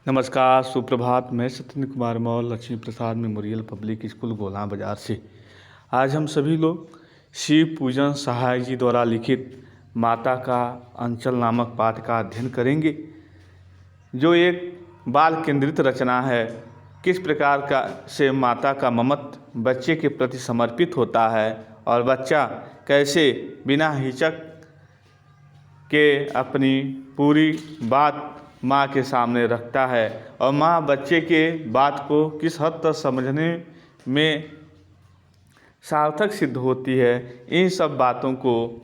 नमस्कार, सुप्रभात। मैं सत्येंद्र कुमार मौर्य लक्ष्मी प्रसाद मेमोरियल पब्लिक स्कूल गोला बाजार से। आज हम सभी लोग शिव पूजन सहाय जी द्वारा लिखित माता का अंचल नामक पाठ का अध्ययन करेंगे, जो एक बाल केंद्रित रचना है। किस प्रकार का से माता का ममत्व बच्चे के प्रति समर्पित होता है और बच्चा कैसे बिना हिचक के अपनी पूरी बात माँ के सामने रखता है और माँ बच्चे के बात को किस हद तक समझने में सार्थक सिद्ध होती है। इन सब बातों को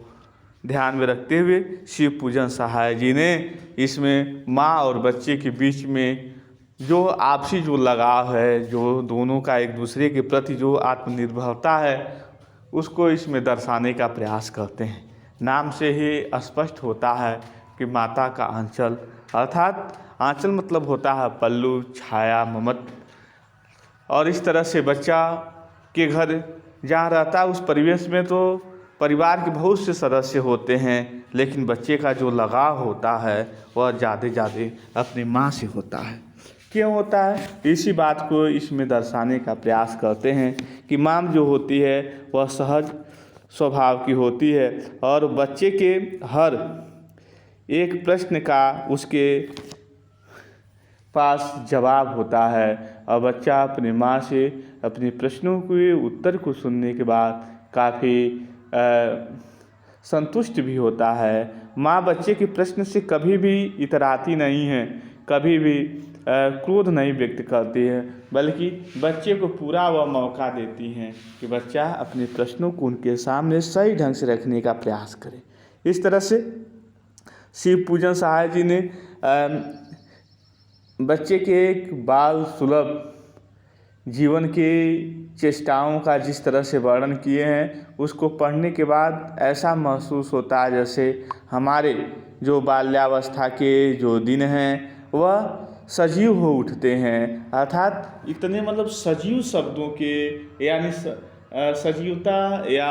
ध्यान में रखते हुए शिव पूजन सहाय जी ने इसमें माँ और बच्चे के बीच में जो आपसी जो लगाव है, जो दोनों का एक दूसरे के प्रति जो आत्मनिर्भरता है, उसको इसमें दर्शाने का प्रयास करते हैं। नाम से ही स्पष्ट होता है कि माता का आंचल, अर्थात आंचल मतलब होता है पल्लू, छाया, ममत्व। और इस तरह से बच्चा के घर जहाँ रहता है उस परिवेश में तो परिवार के बहुत से सदस्य होते हैं, लेकिन बच्चे का जो लगाव होता है वह ज़्यादा अपनी माँ से होता है। क्यों होता है? इसी बात को इसमें दर्शाने का प्रयास करते हैं कि माँ जो होती है वह सहज स्वभाव की होती है और बच्चे के हर एक प्रश्न का उसके पास जवाब होता है और बच्चा अपनी माँ से अपने प्रश्नों के उत्तर को सुनने के बाद काफ़ी संतुष्ट भी होता है। माँ बच्चे के प्रश्न से कभी भी इतराती नहीं है, कभी भी क्रोध नहीं व्यक्त करती है, बल्कि बच्चे को पूरा वह मौका देती हैं कि बच्चा अपने प्रश्नों को उनके सामने सही ढंग से रखने का प्रयास करे। इस तरह से शिव पूजन सहाय जी ने बच्चे के एक बाल सुलभ जीवन की चेष्टाओं का जिस तरह से वर्णन किए हैं, उसको पढ़ने के बाद ऐसा महसूस होता है जैसे हमारे जो बाल्यावस्था के जो दिन हैं वह सजीव हो उठते हैं। अर्थात इतने मतलब सजीव शब्दों के यानी सजीवता या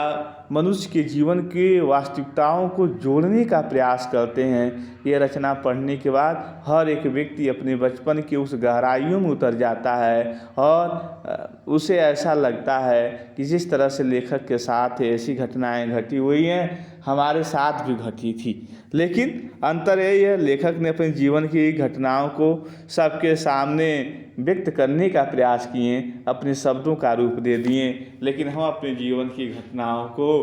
मनुष्य के जीवन के वास्तविकताओं को जोड़ने का प्रयास करते हैं। ये रचना पढ़ने के बाद हर एक व्यक्ति अपने बचपन के उस गहराइयों में उतर जाता है और उसे ऐसा लगता है कि जिस तरह से लेखक के साथ ऐसी घटनाएं घटी हुई हैं, हमारे साथ भी घटी थी। लेकिन अंतर यही है, लेखक ने अपने जीवन की घटनाओं को सबके सामने व्यक्त करने का प्रयास किए, अपने शब्दों का रूप दे दिए, लेकिन हम अपने जीवन की घटनाओं को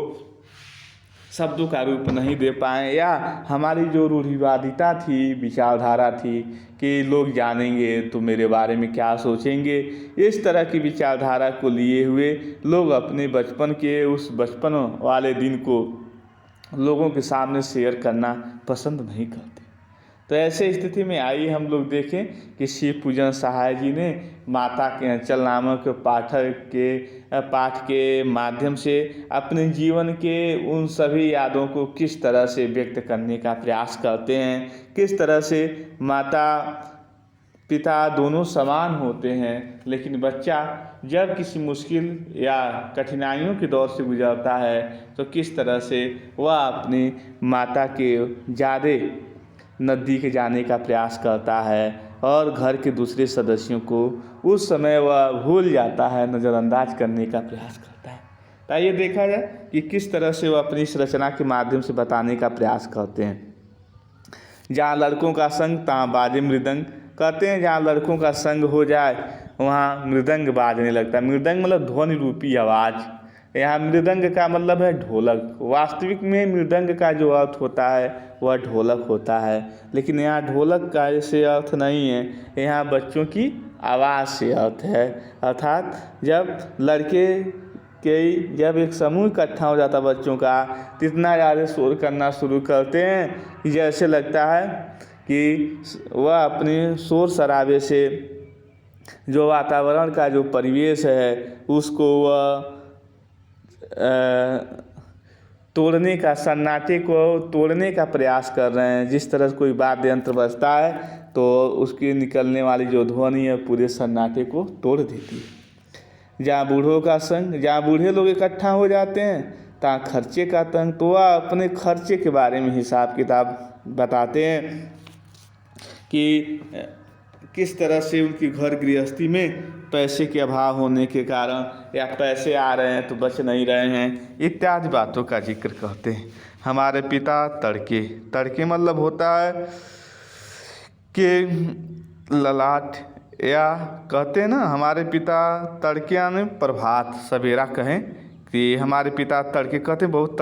शब्दों का रूप नहीं दे पाए, या हमारी जो रूढ़िवादिता थी, विचारधारा थी कि लोग जानेंगे तो मेरे बारे में क्या सोचेंगे, इस तरह की विचारधारा को लिए हुए लोग अपने बचपन के उस बचपन वाले दिन को लोगों के सामने शेयर करना पसंद नहीं करते। तो ऐसे स्थिति में आइए हम लोग देखें कि शिव पूजन सहाय जी ने माता के अंचल नामक पाठ के माध्यम से अपने जीवन के उन सभी यादों को किस तरह से व्यक्त करने का प्रयास करते हैं, किस तरह से माता पिता दोनों समान होते हैं, लेकिन बच्चा जब किसी मुश्किल या कठिनाइयों के दौर से गुजरता है तो किस तरह से वह अपनी माता के ज़्यादा नज़दीक जाने का प्रयास करता है और घर के दूसरे सदस्यों को उस समय वह भूल जाता है, नज़रअंदाज करने का प्रयास करता है। तो ये देखा जाए कि किस तरह से वह अपनी इस रचना के माध्यम से बताने का प्रयास करते हैं। जहाँ लड़कों का संग तहाँ बाजे मृदंग, कहते हैं जहाँ लड़कों का संग हो जाए वहाँ मृदंग बाजने लगता है। मृदंग मतलब ध्वनि रूपी आवाज़, यहाँ मृदंग का मतलब है ढोलक। वास्तविक में मृदंग का जो अर्थ होता है वह ढोलक होता है, लेकिन यहाँ ढोलक का ऐसे अर्थ नहीं है, यहाँ बच्चों की आवाज़ से अर्थ है। अर्थात जब एक समूह इकट्ठा हो जाता बच्चों का, तो इतना ज़्यादा शोर करना शुरू करते हैं कि जैसे लगता है कि वह अपने शोर शराबे से जो वातावरण का जो परिवेश है उसको वह तोड़ने का, सन्नाटे को तोड़ने का प्रयास कर रहे हैं। जिस तरह से कोई वाद्य यंत्र बजता है तो उसकी निकलने वाली जो ध्वनि है पूरे सन्नाटे को तोड़ देती है। जहाँ बूढ़ों का संग, जहाँ बूढ़े लोग इकट्ठा हो जाते हैं तहाँ खर्चे का तंग, तो वह अपने खर्चे के बारे में हिसाब किताब बताते हैं कि किस तरह से उनकी घर गृहस्थी में पैसे के अभाव होने के कारण या पैसे आ रहे हैं तो बच नहीं रहे हैं इत्यादि बातों का जिक्र कहते हैं। हमारे पिता तड़के, तड़के मतलब होता है कि ललाट, या कहते हैं ना हमारे पिता तड़के यानी प्रभात सवेरा कहें कि हमारे पिता तड़के, कहते हैं बहुत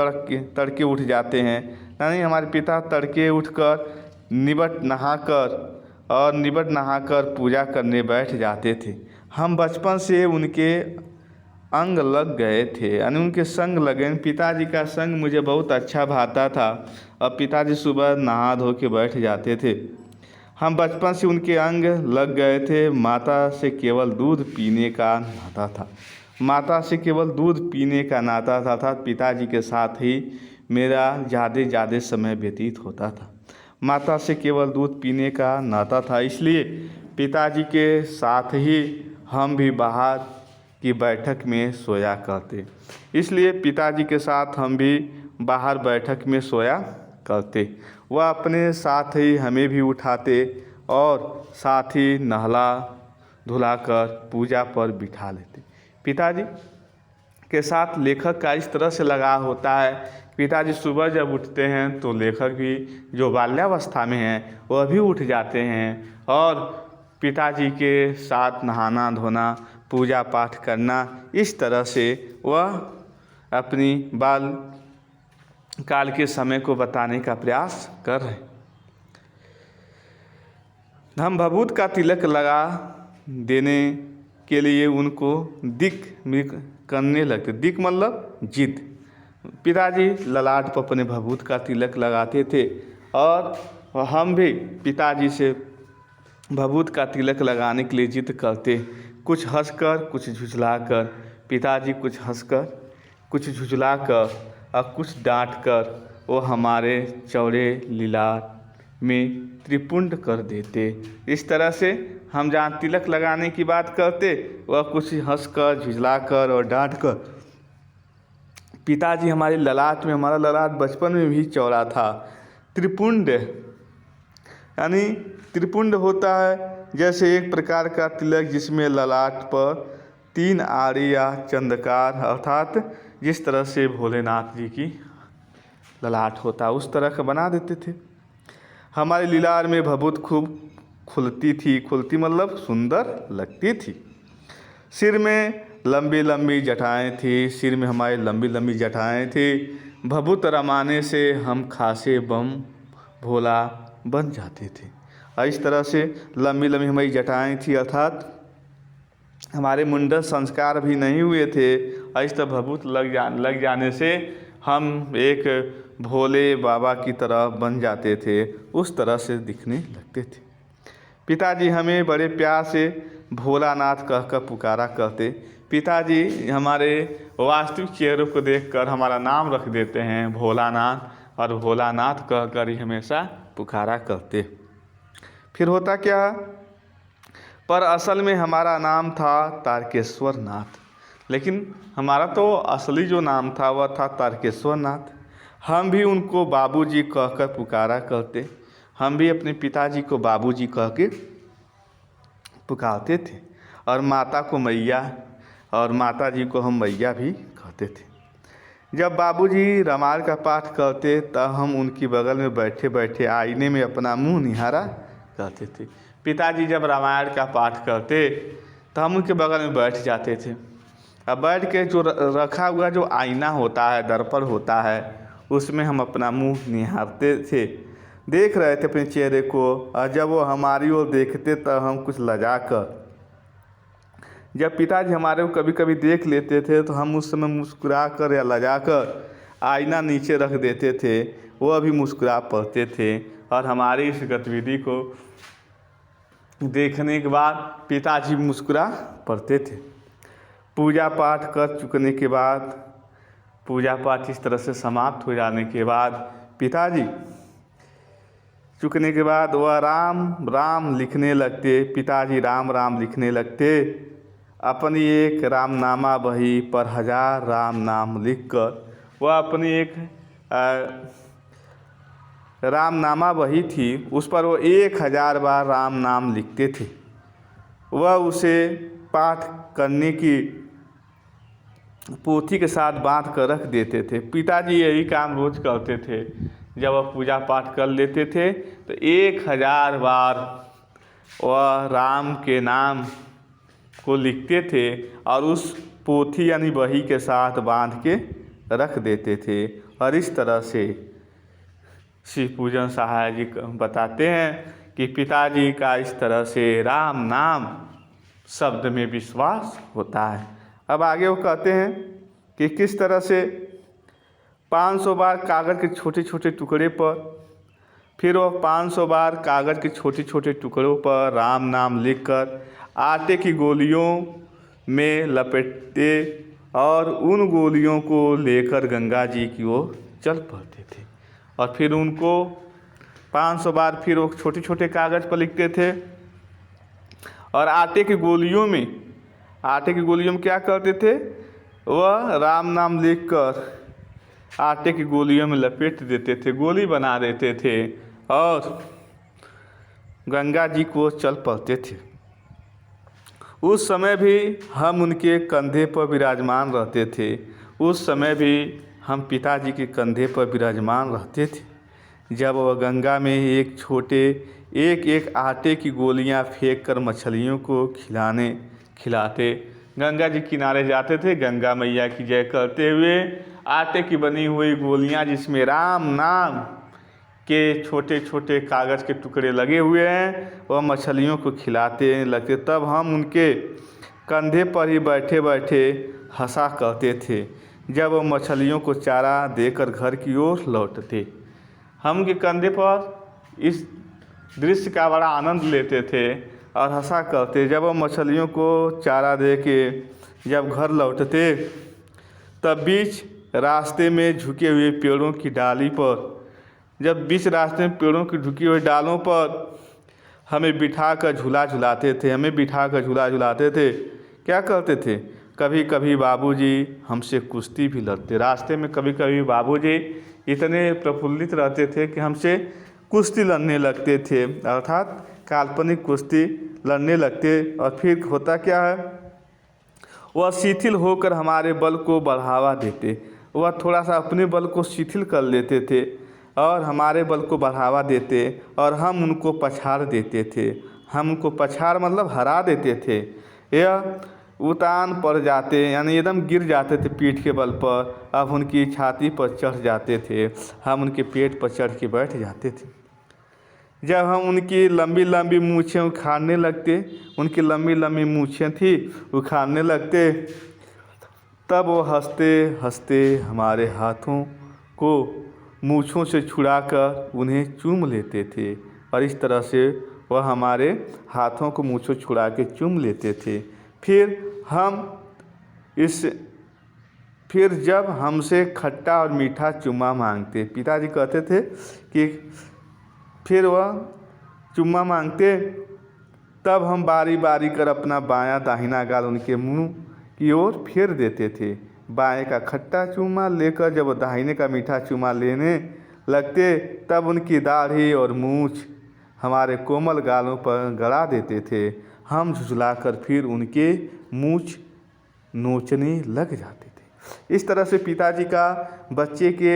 तड़के उठ जाते हैं, यानी हमारे पिता तड़के उठकर निबट नहाकर पूजा करने बैठ जाते थे। हम बचपन से उनके अंग लग गए थे, यानी उनके संग लगे। पिताजी का संग मुझे बहुत अच्छा भाता था। अब पिताजी सुबह नहा धो के बैठ जाते थे। हम बचपन से उनके अंग लग गए थे। माता से केवल दूध पीने का नाता था, माता से केवल दूध पीने का नाता था। पिताजी के साथ ही मेरा ज़्यादा समय व्यतीत होता था। माता से केवल दूध पीने का नाता था, इसलिए पिताजी के साथ ही हम भी बाहर की बैठक में सोया करते। इसलिए पिताजी के साथ हम भी बाहर बैठक में सोया करते। वह अपने साथ ही हमें भी उठाते और साथ ही नहला धुलाकर पूजा पर बिठा लेते। पिताजी के साथ लेखक का इस तरह से लगाव होता है। पिताजी सुबह जब उठते हैं तो लेखक भी जो बाल्यावस्था में हैं वह भी उठ जाते हैं और पिताजी के साथ नहाना धोना पूजा पाठ करना, इस तरह से वह अपनी बाल काल के समय को बताने का प्रयास कर रहे हैं। हम भभूत का तिलक लगा देने के लिए उनको दिक करने लगते। दिक मतलब जिद। पिताजी ललाट पर अपने भभूत का तिलक लगाते थे और हम भी पिताजी से भभूत का तिलक लगाने के लिए जिद करते, कुछ हंसकर कुछ झुझलाकर। पिताजी कुछ हंसकर कुछ झुझलाकर और कुछ डांटकर वो हमारे चौड़े लीलाट में त्रिपुंड कर देते। इस तरह से हम जहाँ तिलक लगाने की बात करते वह कुछ हंसकर झुझलाकर और डांटकर। पिताजी हमारे ललाट में, हमारा ललाट बचपन में भी चौड़ा था। त्रिपुंड यानी त्रिपुंड होता है जैसे एक प्रकार का तिलक जिसमें ललाट पर 3 आड़ी या चंद्रकार, अर्थात जिस तरह से भोलेनाथ जी की ललाट होता है उस तरह का बना देते थे। हमारे लीलार में भभूत खूब खुलती थी, खुलती मतलब सुंदर लगती थी। सिर में लंबी लंबी जटाएं थी, सिर में हमारे लंबी लंबी जटाएं थी। भभूत रमाने से हम खासे बम भोला बन जाते थे। और इस तरह से लंबी लंबी हमारी जटाएं थी, अर्थात हमारे मुंडन संस्कार भी नहीं हुए थे। और इस तरह भभूत लग जाने से हम एक भोले बाबा की तरह बन जाते थे, उस तरह से दिखने लगते थे। पिताजी हमें बड़े प्यार से भोलानाथ कहकर पुकारा करते। पिताजी हमारे वास्तविक चेहरों को देखकर हमारा नाम रख देते हैं भोलानाथ, और भोलानाथ कहकर ही हमेशा पुकारा करते। फिर होता क्या, पर असल में हमारा नाम था तारकेश्वर नाथ, लेकिन हमारा तो असली जो नाम था वह था तारकेश्वर नाथ। हम भी उनको बाबूजी कहकर पुकारा करते। हम भी अपने पिताजी को बाबूजी कह के पुकारते थे और माता को मैया, और माता जी को हम मैया भी कहते थे। जब बाबूजी रामायण का पाठ करते तब हम उनकी बगल में बैठे बैठे आईने में अपना मुंह निहारा करते थे। पिताजी जब रामायण का पाठ करते तो हम उनके बगल में बैठ जाते थे। अब बैठ के जो रखा हुआ जो आईना होता है, दर्पण होता है, उसमें हम अपना मुंह निहारते थे, देख रहे थे अपने चेहरे को। और जब वो हमारी ओर देखते तब हम कुछ लजा कर, जब पिताजी हमारे को कभी कभी देख लेते थे तो हम उस समय मुस्कुरा कर या लजा कर आईना नीचे रख देते थे। वह भी मुस्कुरा पड़ते थे और हमारी इस गतिविधि को देखने के बाद पिताजी मुस्कुरा पड़ते थे। पूजा पाठ कर चुकने के बाद, पूजा पाठ इस तरह से समाप्त हो जाने के बाद पिताजी चुकने के बाद वह राम राम लिखने लगते। पिताजी राम राम लिखने लगते। अपनी एक रामनामा बही पर 1000 राम नाम लिखकर वह अपनी एक रामनामा बही थी, उस पर वो 1000 बार राम नाम लिखते थे। वह उसे पाठ करने की पोथी के साथ बांध कर रख देते थे। पिताजी यही काम रोज करते थे। जब वह पूजा पाठ कर लेते थे तो 1000 बार वह राम के नाम को लिखते थे और उस पोथी यानी बही के साथ बांध के रख देते थे। और इस तरह से शिव पूजन सहाय जी बताते हैं कि पिताजी का इस तरह से राम नाम शब्द में विश्वास होता है। अब आगे वो कहते हैं कि किस तरह से 500 बार कागज़ के छोटे छोटे टुकड़े पर, फिर वो 500 बार कागज़ के छोटे छोटे टुकड़ों पर राम नाम लिखकर आटे की गोलियों में लपेटते और उन गोलियों को लेकर गंगा जी की ओर चल पड़ते थे। और फिर उनको 500 बार फिर वो छोटे छोटे कागज़ पर लिखते थे और आटे की गोलियों में क्या करते थे, वह राम नाम लिखकर आटे की गोलियों में लपेट देते थे, गोली बना देते थे और गंगा जी को चल पड़ते थे। उस समय भी हम उनके कंधे पर विराजमान रहते थे। उस समय भी हम पिताजी के कंधे पर विराजमान रहते थे। जब वह गंगा में एक एक आटे की गोलियां फेंक कर मछलियों को खिलाते, गंगा जी किनारे जाते थे, गंगा मैया की जय करते हुए आटे की बनी हुई गोलियां जिसमें राम नाम के छोटे छोटे कागज़ के टुकड़े लगे हुए हैं, वह मछलियों को खिलाते लगते। तब हम उनके कंधे पर ही बैठे बैठे हंसा करते थे। जब वह मछलियों को चारा देकर घर की ओर लौटते, हम उनके कंधे पर इस दृश्य का बड़ा आनंद लेते थे और हंसा करते। जब वह मछलियों को चारा दे के जब घर लौटते, तब बीच रास्ते में झुके हुए पेड़ों की डाली पर, जब बीच रास्ते में पेड़ों की झुकी हुई डालों पर हमें बिठा कर झूला झुलाते थे। क्या करते थे, कभी कभी बाबूजी हमसे कुश्ती भी लड़ते। रास्ते में कभी कभी बाबूजी इतने प्रफुल्लित रहते थे कि हमसे कुश्ती लड़ने लगते थे, अर्थात काल्पनिक कुश्ती लड़ने लगते। और फिर होता क्या है, वह शिथिल होकर हमारे बल को बढ़ावा देते। वह थोड़ा सा अपने बल को शिथिल कर लेते थे और हमारे बल को बढ़ावा देते और हम उनको पछाड़ देते थे। हम उनको पछाड़ मतलब हरा देते थे। यह उतान पड़ जाते यानी एकदम गिर जाते थे पीठ के बल पर। अब उनकी छाती पर चढ़ जाते थे, हम उनके पेट पर चढ़ के बैठ जाते थे। जब हम उनकी लंबी लंबी मूँछें उखाड़ने लगते, उनकी लंबी लंबी मूँछें थी उखाड़ने लगते, तब वो हंसते हंसते हमारे हाथों को मूँछों से छुड़ाकर उन्हें चूम लेते थे। और इस तरह से वह हमारे हाथों को मूँछों छुड़ा के चूम लेते थे। फिर जब हमसे खट्टा और मीठा चुम्मा मांगते, पिताजी कहते थे कि फिर वह चुम्मा मांगते, तब हम बारी बारी कर अपना बायां दाहिना गाल उनके मुंह की ओर फेर देते थे। बाएं का खट्टा चुम्मा लेकर जब दाहिने का मीठा चुम्मा लेने लगते, तब उनकी दाढ़ी और मूंछ हमारे कोमल गालों पर गड़ा देते थे। हम झुझलाकर फिर उनके मूंछ नोचने लग जाते थे। इस तरह से पिताजी का बच्चे के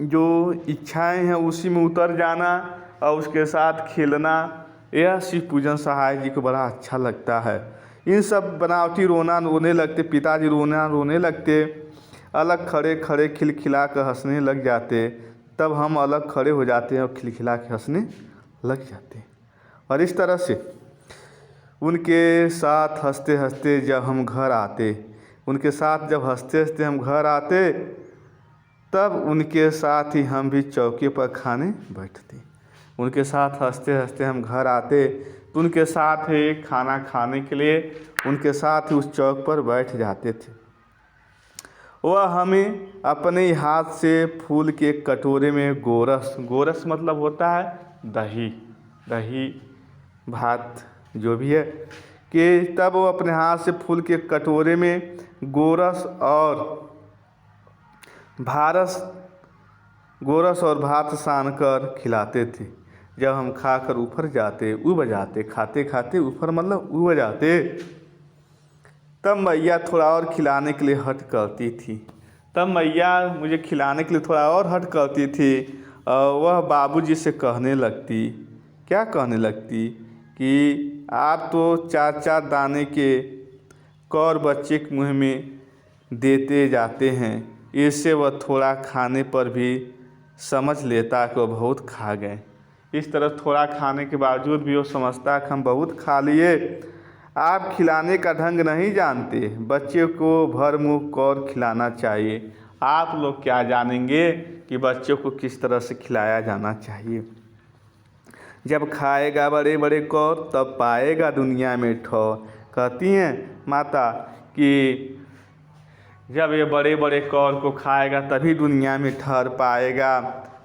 जो इच्छाएं हैं उसी में उतर जाना और उसके साथ खेलना, यह शिव पूजन सहाय जी को बड़ा अच्छा लगता है। इन सब बनावटी रोने लगते, पिताजी रोने लगते, अलग खड़े खड़े खिलखिला कर हंसने लग जाते। तब हम अलग खड़े हो जाते हैं और खिलखिला के हंसने लग जाते हैं। और इस तरह से उनके साथ हंसते हंसते जब हम घर आते, उनके साथ जब हंसते हंसते हम घर आते, तब उनके साथ ही हम भी चौके पर खाने बैठते। उनके साथ हंसते हंसते हम घर आते तो उनके साथ ही खाना खाने के लिए उनके साथ ही उस चौक पर बैठ जाते थे। वह हमें अपने हाथ से फूल के कटोरे में गोरस मतलब होता है दही भात जो भी है, कि तब वो अपने हाथ से फूल के कटोरे में गोरस और भारस गोरस और भात सान कर खिलाते थे। जब हम खाकर ऊपर जाते उब जाते, खाते खाते ऊपर मतलब उब जाते, तब मैया थोड़ा और खिलाने के लिए हट करती थी। तब मैया मुझे खिलाने के लिए थोड़ा और हट करती थी और वह बाबूजी से कहने लगती, क्या कहने लगती कि आप तो 4-4 दाने के कौर बच्चे के मुँह में देते जाते हैं, इससे वह थोड़ा खाने पर भी समझ लेता कि वह बहुत खा गए। इस तरह थोड़ा खाने के बावजूद भी वो समझता कि हम बहुत खा लिए। आप खिलाने का ढंग नहीं जानते, बच्चे को भर मुँह कौर खिलाना चाहिए। आप लोग क्या जानेंगे कि बच्चों को किस तरह से खिलाया जाना चाहिए। जब खाएगा बड़े बड़े कौर तब पाएगा दुनिया में ठौर। कहती हैं माता कि जब ये बड़े बड़े कौर को खाएगा तभी दुनिया में ठहर पाएगा।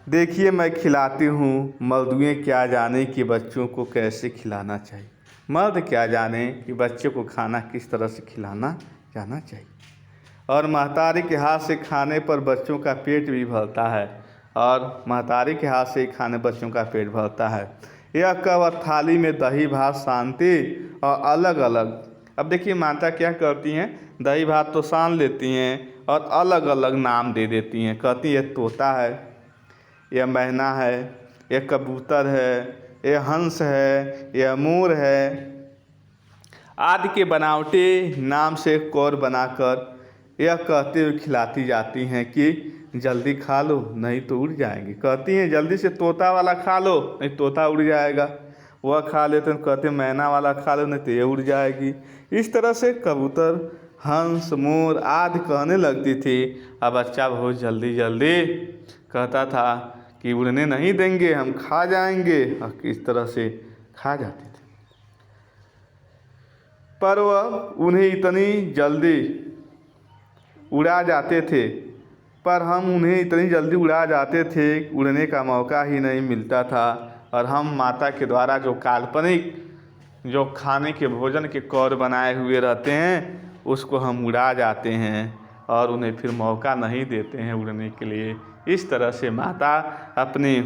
देखिए मैं खिलाती हूँ, मर्दुए क्या जाने कि बच्चों को कैसे खिलाना चाहिए। मर्द क्या जाने कि बच्चे को खाना किस तरह से खिलाना जाना चाहिए। और महतारी के हाथ से खाने पर बच्चों का पेट भी भरता है, और महतारी के हाथ से खाने बच्चों का पेट भरता है। यह कब थाली में दही भात शांति और अलग अलग। अब देखिए माता क्या करती हैं, दही भात तो सान लेती हैं और अलग अलग नाम दे देती हैं। कहती है तोता है, यह मैना है, यह कबूतर है, यह हंस है, यह मोर है आदि के बनावटी नाम से कौर बनाकर यह कहते हुए खिलाती जाती हैं कि जल्दी खा लो नहीं तो उड़ जाएंगे। कहती हैं जल्दी से तोता वाला खा लो नहीं तोता उड़ जाएगा। वह खा लेते हैं, कहते मैना वाला खा लो नहीं तो ये उड़ जाएगी। इस तरह से कबूतर, हंस, मोर आदि कहने लगती थी। अब बच्चा बहुत जल्दी जल्दी कहता था कि उड़ने नहीं देंगे, हम खा जाएंगे, और किस तरह से खा जाते थे। पर वह उन्हें इतनी जल्दी उड़ा जाते थे, पर हम उन्हें इतनी जल्दी उड़ा जाते थे उड़ने का मौका ही नहीं मिलता था। और हम माता के द्वारा जो काल्पनिक जो खाने के भोजन के कौर बनाए हुए रहते हैं उसको हम उड़ा जाते हैं और उन्हें फिर मौका नहीं देते हैं उड़ने के लिए। इस तरह से माता अपनी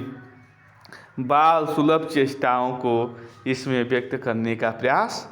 बाल सुलभ चेष्टाओं को इसमें व्यक्त करने का प्रयास